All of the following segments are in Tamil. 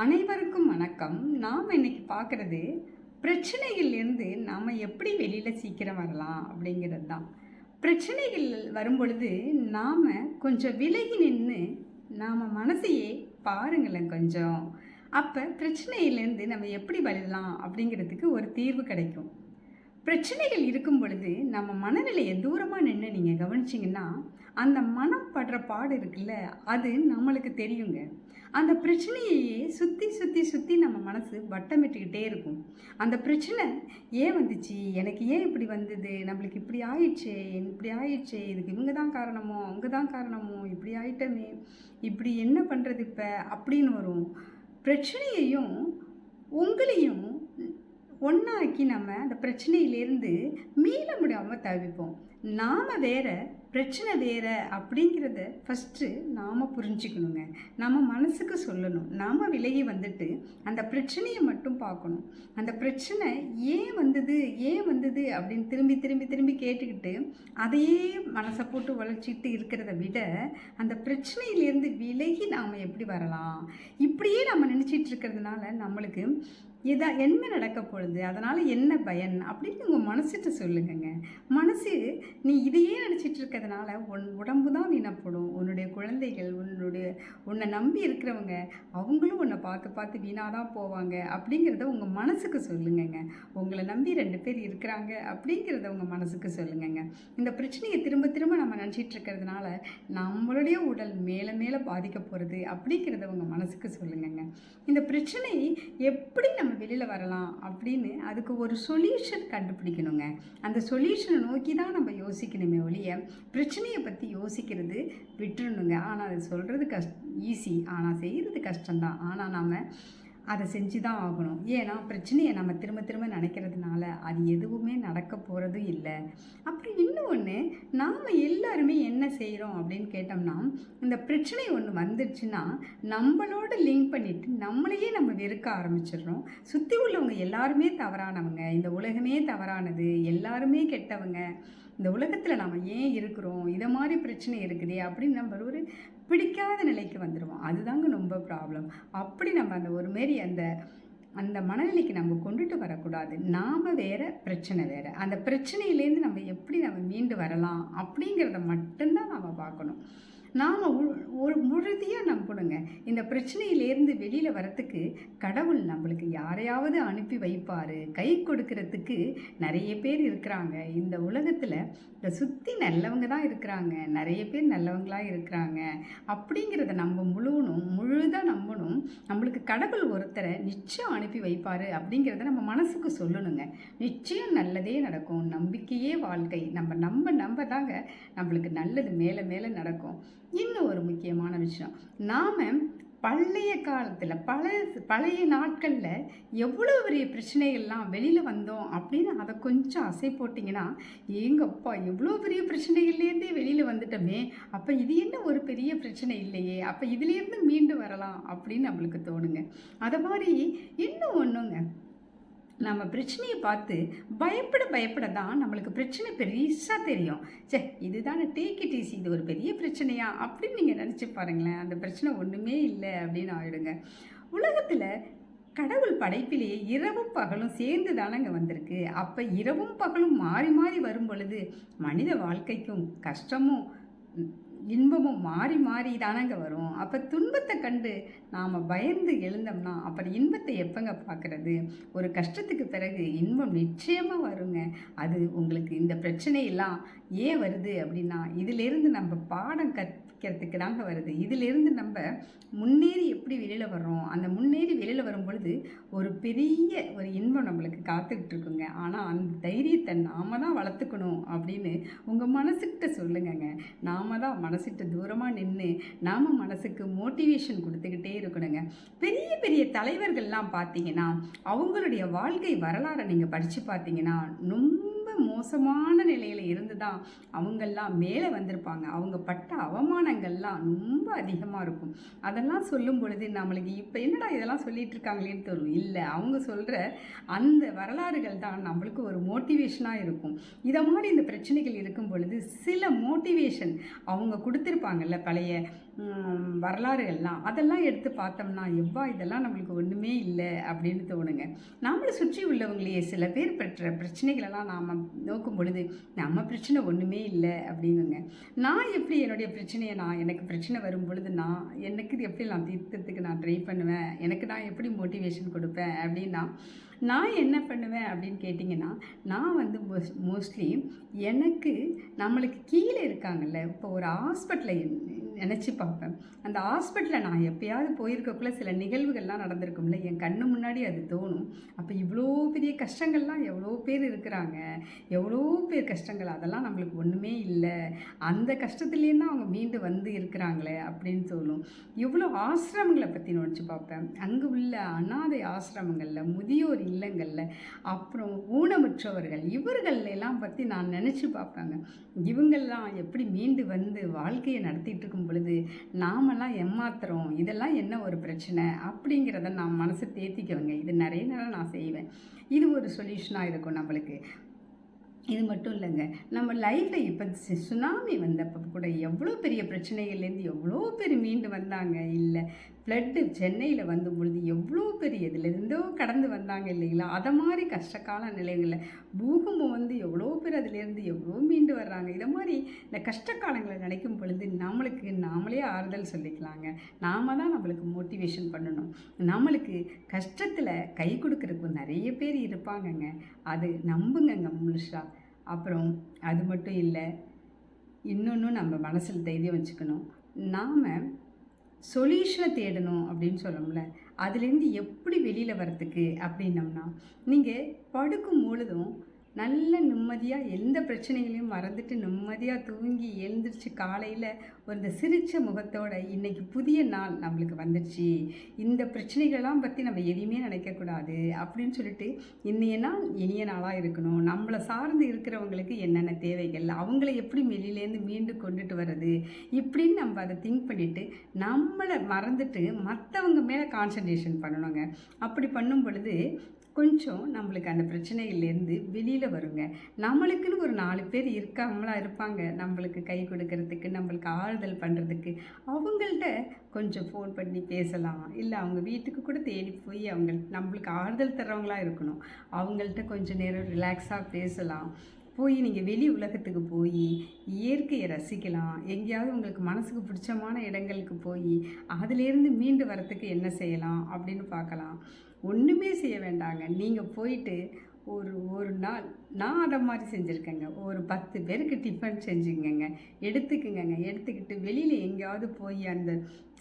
அனைவருக்கும் வணக்கம். நாம் இன்னைக்கு பார்க்குறது பிரச்சனைகள்லேருந்து நாம் எப்படி வெளியில் சீக்கிரம் வரலாம் அப்படிங்கிறது தான். பிரச்சனைகள் வரும்பொழுது நாம் கொஞ்சம் விலகி நின்று நாம் மனசையே பாருங்களேன் கொஞ்சம். அப்போ பிரச்சனையிலேருந்து நம்ம எப்படி வரலாம் அப்படிங்கிறதுக்கு ஒரு தீர்வு கிடைக்கும். பிரச்சனைகள் இருக்கும் பொழுது நம்ம மனநிலையை தூரமாக நின்று நீங்கள் கவனிச்சிங்கன்னா அந்த மனம் படுற பாடு இருக்குல்ல, அது நம்மளுக்கு தெரியுங்க. அந்த பிரச்சனையையே சுற்றி சுற்றி சுற்றி நம்ம மனசு வட்டமிட்டுக்கிட்டே இருக்கும். அந்த பிரச்சனை ஏன் வந்துச்சு, எனக்கு ஏன் இப்படி வந்தது, நம்மளுக்கு இப்படி ஆயிடுச்சே, இதுக்கு இவங்க தான் காரணமோ அவங்க தான் காரணமோ, இப்படி ஆயிட்டமே, இப்படி என்ன பண்ணுறது இப்போ அப்படின்னு வரும். பிரச்சனையையும் உங்களையும் ஒன்றாக்கி நம்ம அந்த பிரச்சனையிலேருந்து மீள முடியாமல் தவிப்போம். நாம் வேற, பிரச்சனை வேற அப்படிங்கிறத ஃபஸ்ட்டு நாம் புரிஞ்சுக்கணுங்க. நம்ம மனசுக்கு சொல்லணும். நாம் விலகி வந்துட்டு அந்த பிரச்சனையை மட்டும் பார்க்கணும். அந்த பிரச்சனை ஏன் வந்தது அப்படின்னு திரும்பி திரும்பி திரும்பி கேட்டுக்கிட்டு அதையே மனசை போட்டு உழைச்சிட்டு இருக்கிறத விட அந்த பிரச்சனையிலேருந்து விலகி நாம் எப்படி வரலாம், இப்படியே நம்ம நினச்சிட்டு இருக்கிறதுனால நம்மளுக்கு என்ன நடக்க போகுது, அதனால் என்ன பயன் அப்படின்னு உங்கள் மனசிட்ட சொல்லுங்கங்க. மனசு நீ இதையே நினச்சிட்டு இருக்கிறதுனால உடம்பு தான் வீணப்படும். உன்னுடைய குழந்தைகள், உன்னை நம்பி இருக்கிறவங்க அவங்களும் உன்னை பார்த்து வீணாக தான் போவாங்க அப்படிங்கிறத உங்கள் மனசுக்கு சொல்லுங்கங்க. உங்களை நம்பி 2 பேர் இருக்கிறாங்க அப்படிங்கிறத உங்கள் மனசுக்கு சொல்லுங்கங்க. இந்த பிரச்சனையை திரும்ப திரும்ப நம்ம நினச்சிட்டு இருக்கிறதுனால நம்மளுடைய உடல் மேலே மேலே பாதிக்க போகிறது அப்படிங்கிறத உங்கள் மனசுக்கு சொல்லுங்கங்க. இந்த பிரச்சனை எப்படி நம்ம வெளியில் வரலாம் அப்படின்னு அதுக்கு ஒரு சொல்யூஷன் கண்டுபிடிக்கணுங்க. அந்த சொல்யூஷனை நோக்கி தான் நம்ம யோசிக்கணுமே ஒழிய பிரச்சனையை பற்றி யோசிக்கிறது விட்டுறணுங்க. ஆனால் அது சொல்கிறது ஈஸி, ஆனால் செய்கிறது கஷ்டம்தான். ஆனால் நாம் அதை செஞ்சு தான் ஆகணும். ஏன்னா பிரச்சனையை நம்ம திரும்ப திரும்ப நினைக்கிறதுனால அது எதுவுமே நடக்க போகிறதும் இல்லை. அப்புறம் இன்னொன்று, நாம் எல்லாருமே என்ன செய்கிறோம் அப்படின்னு கேட்டோம்னா, இந்த பிரச்சனை ஒன்று வந்துடுச்சுன்னா நம்மளோட லிங்க் பண்ணிவிட்டு நம்மளையே நம்ம வெறுக்க ஆரம்பிச்சிடுறோம். சுற்றி உள்ளவங்க எல்லாருமே தவறானவங்க, இந்த உலகமே தவறானது, எல்லாருமே கெட்டவங்க, இந்த உலகத்தில் நம்ம ஏன் இருக்கிறோம், இதை மாதிரி பிரச்சனை இருக்குதே அப்படின்னு நம்ம ஒரு பிடிக்காத நிலைக்கு வந்துடுவோம். அதுதாங்க ரொம்ப ப்ராப்ளம். அப்படி நம்ம அந்த ஒரு மாரி அந்த மனநிலைக்கு நம்ம கொண்டுட்டு வரக்கூடாது. நாம் வேறு, பிரச்சனை வேறு. அந்த பிரச்சனையிலேருந்து நம்ம எப்படி மீண்டு வரலாம் அப்படிங்கிறத மட்டும்தான் நாம் பார்க்கணும். நாம் ஒரு முழுதியாக நம்பணுங்க. இந்த பிரச்சனையிலேருந்து வெளியில் வரத்துக்கு கடவுள் நம்மளுக்கு யாரையாவது அனுப்பி வைப்பார். கை கொடுக்கறதுக்கு நிறைய பேர் இருக்கிறாங்க. இந்த உலகத்தில் இந்த சுற்றி நல்லவங்க தான் இருக்கிறாங்க, நிறைய பேர் நல்லவங்களாக இருக்கிறாங்க அப்படிங்கிறத நம்ம முழுதாக நம்பணும். நம்மளுக்கு கடவுள் ஒருத்தரை நிச்சயம் அனுப்பி வைப்பார் அப்படிங்கிறத நம்ம மனசுக்கு சொல்லணுங்க. நிச்சயம் நல்லதே நடக்கும். நம்பிக்கையே வாழ்க்கை. நம்ப தாங்க நம்மளுக்கு நல்லது மேலே மேலே நடக்கும். இன்னும் ஒரு முக்கியமான விஷயம், நாம் பழைய காலத்தில் பழைய நாட்களில் எவ்வளோ பெரிய பிரச்சனைகள்லாம் வெளியில் வந்தோம் அப்படின்னு அதை கொஞ்சம் அசை போட்டிங்கன்னா, ஏங்கப்பா எவ்வளோ பெரிய பிரச்சனைகள்லேருந்தே வெளியில் வந்துட்டோமே, அப்போ இது என்ன ஒரு பெரிய பிரச்சனை இல்லையே, அப்போ இதுலேருந்து மீண்டு வரலாம் அப்படின்னு நம்மளுக்கு தோணுங்க. அதை மாதிரி இன்னும் ஒன்றுங்க, நம்ம பிரச்சனையை பார்த்து பயப்பட தான் நம்மளுக்கு பிரச்சனை பெருசாக தெரியும். இதுதானே, டேக் இட் ஈஸி, இது ஒரு பெரிய பிரச்சனையா அப்படின்னு நீங்கள் நினச்சி பாருங்களேன். அந்த பிரச்சனை ஒன்றுமே இல்லை அப்படின்னு ஆகிடுங்க. உலகத்தில் கடவுள் படைப்பிலேயே இரவும் பகலும் சேர்ந்து தானங்க வந்திருக்கு. அப்போ இரவும் பகலும் மாறி மாறி வரும் பொழுது மனித வாழ்க்கைக்கும் கஷ்டமும் இன்பமும் மாறி மாறி தானங்க வரும். அப்போ துன்பத்தை கண்டு நாம் பயந்து எழுந்தோம்னா அப்புறம் இன்பத்தை எப்போங்க பார்க்குறது? ஒரு கஷ்டத்துக்கு பிறகு இன்பம் நிச்சயமாக வருங்க. அது உங்களுக்கு இந்த பிரச்சனையெல்லாம் ஏன் வருது அப்படின்னா, இதிலேருந்து நம்ம பாடம் கற்கிறதுக்கு தாங்க வருது. இதிலேருந்து நம்ம முன்னேறி எப்படி வெளியில் வர்றோம், அந்த முன்னேறி வெளியில் வரும் பொழுது ஒரு பெரிய ஒரு இன்பம் நம்மளுக்கு காத்துக்கிட்டு இருக்குங்க. ஆனால் அந்த தைரியத்தை நாம் தான் வளர்த்துக்கணும் அப்படின்னு உங்கள் மனசுக்கிட்ட சொல்லுங்கங்க. நாம் தான் மனசிட்டு தூரமாக நின்று நாம் மனசுக்கு மோட்டிவேஷன் கொடுத்துக்கிட்டே இருக்கணுங்க. பெரிய பெரிய தலைவர்கள்லாம் பார்த்தீங்கன்னா அவங்களுடைய வாழ்க்கை வரலாறை நீங்கள் படித்து பார்த்தீங்கன்னா ரொம்ப மோசமான நிலையில் இருந்து தான் அவங்கெல்லாம் மேலே வந்திருப்பாங்க. அவங்க பட்ட அவமானங்கள்லாம் ரொம்ப அதிகமாக இருக்கும். அதெல்லாம் சொல்லும் பொழுது நம்மளுக்கு இப்போ என்னடா இதெல்லாம் சொல்லிட்டு இருக்காங்களேன்னு தோணும். இல்லை, அவங்க சொல்கிற அந்த வரலாறுகள் தான் நம்மளுக்கு ஒரு மோட்டிவேஷனாக இருக்கும். இதை மாதிரி இந்த பிரச்சனைகள் இருக்கும் பொழுது சில மோட்டிவேஷன் அவங்க கொடுத்துருப்பாங்கல்ல, பழைய வரலாறுகள்லாம் அதெல்லாம் எடுத்து பார்த்தோம்னா, எவ்வா இதெல்லாம் நம்மளுக்கு ஒன்றுமே இல்லை அப்படின்னு தோணுங்க. நம்மளை சுற்றி உள்ளவங்களையே சில பேர் பெற்ற பிரச்சனைகளெல்லாம் நாம் நோக்கும் பொழுது, நம்ம பிரச்சனை ஒன்றுமே இல்லை அப்படிங்குங்க. நான் எப்படி என்னுடைய பிரச்சனையை எனக்கு பிரச்சனை வரும் பொழுது எனக்கு இது எப்படி நான் தீர்க்கிறதுக்கு நான் ட்ரை பண்ணுவேன், எனக்கு நான் எப்படி மோட்டிவேஷன் கொடுப்பேன் அப்படின்னா, நான் என்ன பண்ணுவேன் அப்படின்னு கேட்டிங்கன்னா, நான் வந்து மோஸ்ட்லி எனக்கு நம்மளுக்கு கீழே இருக்காங்கல்ல, இப்போ ஒரு ஹாஸ்பிட்டலை நினச்சி பார்ப்பேன். அந்த ஹாஸ்பிட்டலில் நான் எப்பயாவது போயிருக்கக்குள்ள சில நிகழ்வுகள்லாம் நடந்திருக்கும்ல, என் கண்ணு முன்னாடி அது தோணும். அப்போ இவ்வளோ பெரிய கஷ்டங்கள்லாம் எவ்வளோ பேர் இருக்கிறாங்க, எவ்வளோ பேர் கஷ்டங்கள், அதெல்லாம் நம்மளுக்கு ஒன்றுமே இல்லை, அந்த கஷ்டத்துலேருந்து தான் அவங்க மீண்டு வந்து இருக்கிறாங்களே அப்படின்னு தோணும். இவ்வளோ ஆசிரமங்களை பற்றி நினச்சி பார்ப்பேன். அங்கே உள்ள அனாதை ஆசிரமங்களில், முதியோர் இல்லங்களில், அப்புறம் ஊனமுற்றவர்கள், இவர்கள் எல்லாம் பற்றி நான் நினச்சி பார்ப்பேங்க. இவங்கெல்லாம் எப்படி மீண்டு வந்து வாழ்க்கையை நடத்திட்டு இருக்கும் பொழுது நாமெல்லாம் ஏமாத்துறோம், இதெல்லாம் என்ன ஒரு பிரச்சனை அப்படிங்கிறத நான் மனசை தேத்திக்குவேங்க. இது நிறைய நேரம் நான் செய்வேன். இது ஒரு சொல்யூஷனாக இருக்கும் நம்மளுக்கு. இது மட்டும் இல்லைங்க, நம்ம லைஃப்பில் இப்போ சுனாமி வந்தப்போ கூட எவ்வளோ பெரிய பிரச்சனைகள்லேருந்து எவ்வளோ பேர் மீண்டு வந்தாங்க. இல்லை ஃப்ளட்டு சென்னையில் வந்த பொழுது எவ்வளோ பெரிய இதுலேருந்தோ கடந்து வந்தாங்க இல்லைங்களா. அதை மாதிரி கஷ்டகால நிலைகளில் பூகம்பம் வந்து எவ்வளோ பேர் அதிலேருந்து எவ்வளோ மீண்டு வர்றாங்க. இதை மாதிரி இந்த கஷ்டகாலங்களை நினைக்கும் பொழுது நம்மளுக்கு நாமளே ஆறுதல் சொல்லிக்கலாங்க. நாம் தான் நம்மளுக்கு மோட்டிவேஷன் பண்ணணும். நம்மளுக்கு கஷ்டத்தில் கை கொடுக்கறதுக்கு நிறைய பேர் இருப்பாங்கங்க, அது நம்புங்கங்க முழுசாக. அப்புறம் அது மட்டும் இல்லை, இன்னொன்று நம்ம மனசில் தைரியம் வச்சுக்கணும். நாம் சொல்யூஷனை தேடணும் அப்படின்னு சொல்லணும்ல, அதுலேருந்து எப்படி வெளியில் வர்றதுக்கு அப்படின்னம்னா, நீங்கள் படுக்கும் பொழுதும் நல்ல நிம்மதியாக எந்த பிரச்சனைகளையும் மறந்துட்டு நிம்மதியாக தூங்கி எழுந்திரிச்சு காலையில் ஒரு சிரித்த முகத்தோடு இன்றைக்கி புதிய நாள் நம்மளுக்கு வந்துடுச்சு, இந்த பிரச்சனைகளெல்லாம் பற்றி நம்ம எதையுமே நினைக்கக்கூடாது அப்படின்னு சொல்லிட்டு இன்றைய நாள் இனிய நாளாக இருக்கணும். நம்மளை சார்ந்து இருக்கிறவங்களுக்கு என்னென்ன தேவைகள், அவங்கள எப்படி வெளியிலேருந்து மீண்டு கொண்டுட்டு வர்றது, இப்படின்னு நம்ம அதை திங்க் பண்ணிவிட்டு நம்மளை மறந்துட்டு மற்றவங்க மேலே கான்சன்ட்ரேஷன் பண்ணணுங்க. அப்படி பண்ணும் பொழுது கொஞ்சம் நம்மளுக்கு அந்த பிரச்சனைகள்லேருந்து வெளியில் வருங்க. நம்மளுக்குன்னு ஒரு 4 பேர் இருப்பாங்க நம்மளுக்கு கை கொடுக்கறதுக்கு, நம்மளுக்கு ஆறுதல் பண்ணுறதுக்கு. அவங்கள்ட்ட கொஞ்சம் ஃபோன் பண்ணி பேசலாம், இல்லை அவங்க வீட்டுக்கு கூட தேடி போய் நம்மளுக்கு ஆறுதல் தர்றவங்களாக இருக்கணும். அவங்கள்ட்ட கொஞ்சம் நேரம் ரிலாக்ஸாக பேசலாம். போய் நீங்கள் வெளி உலகத்துக்கு போய் இயற்கையை ரசிக்கலாம். எங்கேயாவது உங்களுக்கு மனசுக்கு பிடிச்சமான இடங்களுக்கு போய் அதிலேருந்து மீண்டு வரத்துக்கு என்ன செய்யலாம் அப்படின்னு பார்க்கலாம். ஒன்றுமே செய்ய வேண்டாங்க. நீங்கள் போயிட்டு ஒரு நாள் நான் அதை மாதிரி செஞ்சுருக்கேங்க. ஒரு 10 பேருக்கு டிஃபன் செஞ்சுக்கங்க, எடுத்துக்கிட்டு வெளியில் எங்கேயாவது போய் அந்த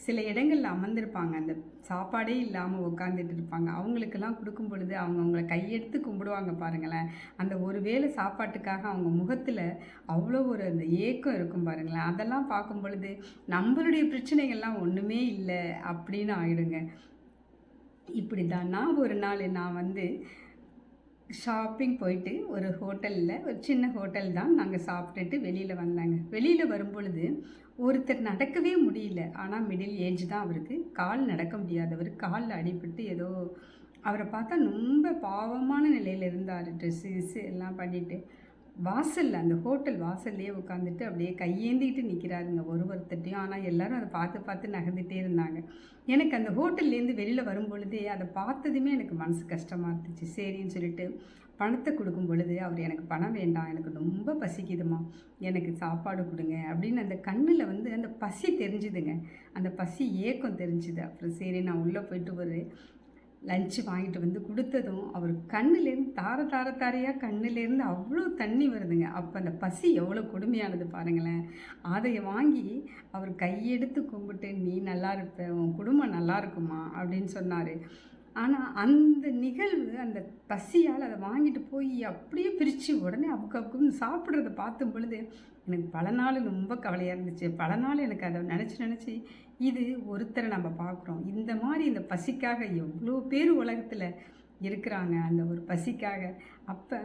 சில இடங்களில் அமர்ந்திருப்பாங்க, அந்த சாப்பாடே இல்லாமல் உட்காந்துட்டு இருப்பாங்க. அவங்களுக்கெல்லாம் கொடுக்கும் பொழுது அவங்கள கையெடுத்து கும்பிடுவாங்க பாருங்களேன். அந்த ஒரு வேளை சாப்பாட்டுக்காக அவங்க முகத்தில் அவ்வளோ ஒரு அந்த ஏக்கம் இருக்கும் பாருங்களேன். அதெல்லாம் பார்க்கும் பொழுது நம்மளுடைய பிரச்சனைகள்லாம் ஒன்றுமே இல்லை அப்படின்னு ஆகிடுங்க. இப்படி தான் ஒரு நாள் நான் வந்து ஷாப்பிங் போயிட்டு ஒரு ஹோட்டலில், ஒரு சின்ன ஹோட்டல் தான், நாங்கள் சாப்பிட்டுட்டு வெளியில் வந்தாங்க. வெளியில் வரும்பொழுது ஒருத்தர் நடக்கவே முடியல, ஆனால் மிடில் ஏஜ் தான் அவருக்கு, கால் நடக்க முடியாதவர், காலில் அடிபட்டு ஏதோ அவரை பார்த்தா ரொம்ப பாவமான நிலையில் இருந்தார். ட்ரெஸ்ஸு எல்லாம் பண்ணிவிட்டு வாசலில், அந்த ஹோட்டல் வாசல்லையே உட்காந்துட்டு அப்படியே கையேந்திக்கிட்டு நிற்கிறாருங்க ஒருத்தட்டையும். ஆனால் எல்லோரும் அதை பார்த்து நகர்ந்துகிட்டே இருந்தாங்க. எனக்கு அந்த ஹோட்டல்லேருந்து வெளியில் வரும் பொழுதே அதை பார்த்ததுமே எனக்கு மனசு கஷ்டமாக இருந்துச்சு. சரின்னு சொல்லிட்டு பணத்தை கொடுக்கும் பொழுது அவர் எனக்கு பணம் வேண்டாம், எனக்கு ரொம்ப பசிக்குதுமா, எனக்கு சாப்பாடு கொடுங்க அப்படின்னு அந்த கண்ணில் வந்து அந்த பசி தெரிஞ்சுதுங்க, அந்த பசி ஏக்கம் தெரிஞ்சுது. அப்புறம் சரி நான் உள்ளே போயிட்டு ஒரு லஞ்சு வாங்கிட்டு வந்து கொடுத்ததும் அவர் கண்ணிலேருந்து தாரையாக கண்ணிலேருந்து அவ்வளோ தண்ணி வருதுங்க. அப்போ அந்த பசி எவ்வளோ கொடுமையானது பாருங்களேன். அதை வாங்கி அவர் கையெடுத்து கும்பிட்டு நீ நல்லா இருப்ப, உன் குடும்பம் நல்லா இருக்குமா அப்படின்னு சொன்னார். ஆனால் அந்த நிகழ்வு, அந்த பசியால் அதை வாங்கிட்டு போய் அப்படியே பிரித்து உடனே அப்புக்குன்னு சாப்பிட்றத பார்த்தும் பொழுது எனக்கு பல நாள் ரொம்ப கவலையாக இருந்துச்சு. பல நாள் எனக்கு அதை நினச்சி இது ஒருத்தரை நம்ம பார்க்குறோம், இந்த மாதிரி இந்த பசிக்காக எவ்வளோ பேர் உலகத்தில் இருக்கிறாங்க, அந்த ஒரு பசிக்காக. அப்போ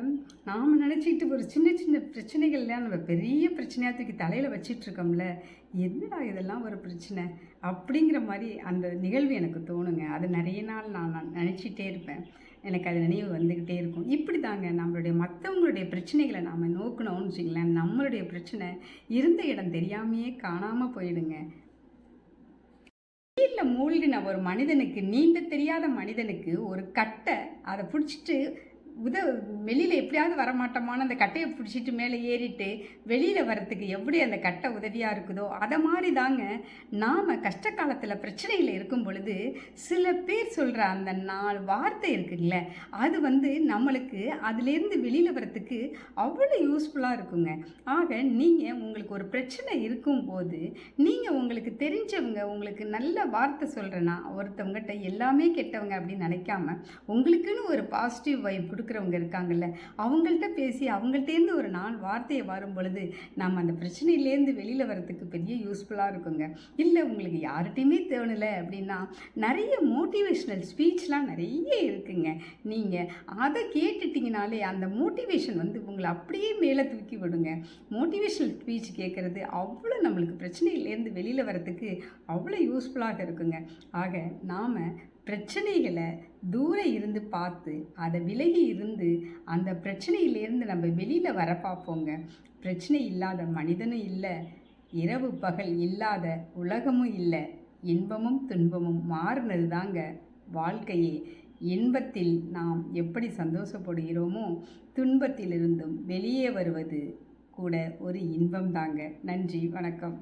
நாம் நினச்சிக்கிட்டு ஒரு சின்ன பிரச்சனைகள்லாம் நம்ம பெரிய பிரச்சனையாக தூக்கி தலையில் வச்சிட்ருக்கோம்ல, என்னடா இதெல்லாம் ஒரு பிரச்சனை அப்படிங்கிற மாதிரி அந்த நிகழ்வு எனக்கு தோணுங்க. அது நிறைய நாள் நான் நினச்சிட்டே இருப்பேன், எனக்கு அது நினைவு வந்துக்கிட்டே இருக்கும். இப்படி தாங்க நம்மளுடைய மற்றவங்களுடைய பிரச்சனைகளை நாம் நோக்கணும்னு வச்சுங்களேன், நம்மளுடைய பிரச்சனை இருந்த இடம் தெரியாமையே காணாமல் போயிடுங்க. நீர்ல மூழ்கின ஒரு மனிதனுக்கு, நீந்த தெரியாத மனிதனுக்கு ஒரு கட்டை அதை பிடிச்சிட்டு வெளியில எப்படியாவது வரமாட்டோமான்னு அந்த கட்டைய பிடிச்சிட்டு மேலே ஏறிட்டு வெளியில வரத்துக்கு எப்படி அந்த கட்டை உதவியா இருக்குதோ, அத மாரி தாங்க நாம கஷ்ட காலத்துல பிரச்சனையில இருக்கும் பொழுது, சில பேர் சொல்ற அந்த 4 வார்த்தை இருக்குல்ல, அது நம்மளுக்கு அதிலேருந்து வெளியில வரத்துக்கு அவ்வளோ யூஸ்ஃபுல்லா இருக்குங்க. ஆக நீங்க உங்களுக்கு ஒரு பிரச்சனை இருக்கும்போது, நீங்க உங்களுக்கு தெரிஞ்சவங்க உங்களுக்கு நல்ல வார்த்தை சொல்றேன்னா, ஒருத்தவங்கட்ட எல்லாமே கெட்டவங்க அப்படின்னு நினைக்காம, உங்களுக்குன்னு ஒரு பாசிட்டிவ் வைப் குடுக்குறவங்க இருக்காங்கல்ல, அவங்கள்ட்ட பேசி அவங்கள்ட்டேருந்து ஒரு 4 வார்த்தைய வரும்பொழுது, நம்ம அந்த பிரச்சனையிலேருந்து வெளியில வரதுக்கு பெரிய யூஸ்ஃபுல்லா இருக்குங்க. இல்ல உங்களுக்கு யார்ட்டயுமே தோணல அப்படின்னா, நெறைய மோட்டிவேஷனல் ஸ்பீச்லாம் நெறைய இருக்குங்க. நீங்க அத கேட்டுட்டீங்கனாலே, அந்த மோட்டிவேஷன் உங்கள அப்படியே மேல தூக்கி விடுங்க. மோட்டிவேஷனல் ஸ்பீச் கேட்கறது அவ்வளோ நம்மளுக்கு பிரச்சனையிலேருந்து வெளியில வரதுக்கு அவ்வளோ யூஸ்ஃபுல்லாக இருக்குங்க. ஆக நாம பிரச்சனைகளை தூரம் இருந்து பார்த்து அதை விலகி இருந்து அந்த பிரச்சனையிலேருந்து நம்ம வெளியில் வர பார்ப்போங்க. பிரச்சனை இல்லாத மனிதனும் இல்லை, இரவு பகல் இல்லாத உலகமும் இல்லை. இன்பமும் துன்பமும் மாறினது தாங்க வாழ்க்கையே. இன்பத்தில் நாம் எப்படி சந்தோஷப்படுகிறோமோ, துன்பத்திலிருந்தும் வெளியே வருவது கூட ஒரு இன்பம் தாங்க. நன்றி, வணக்கம்.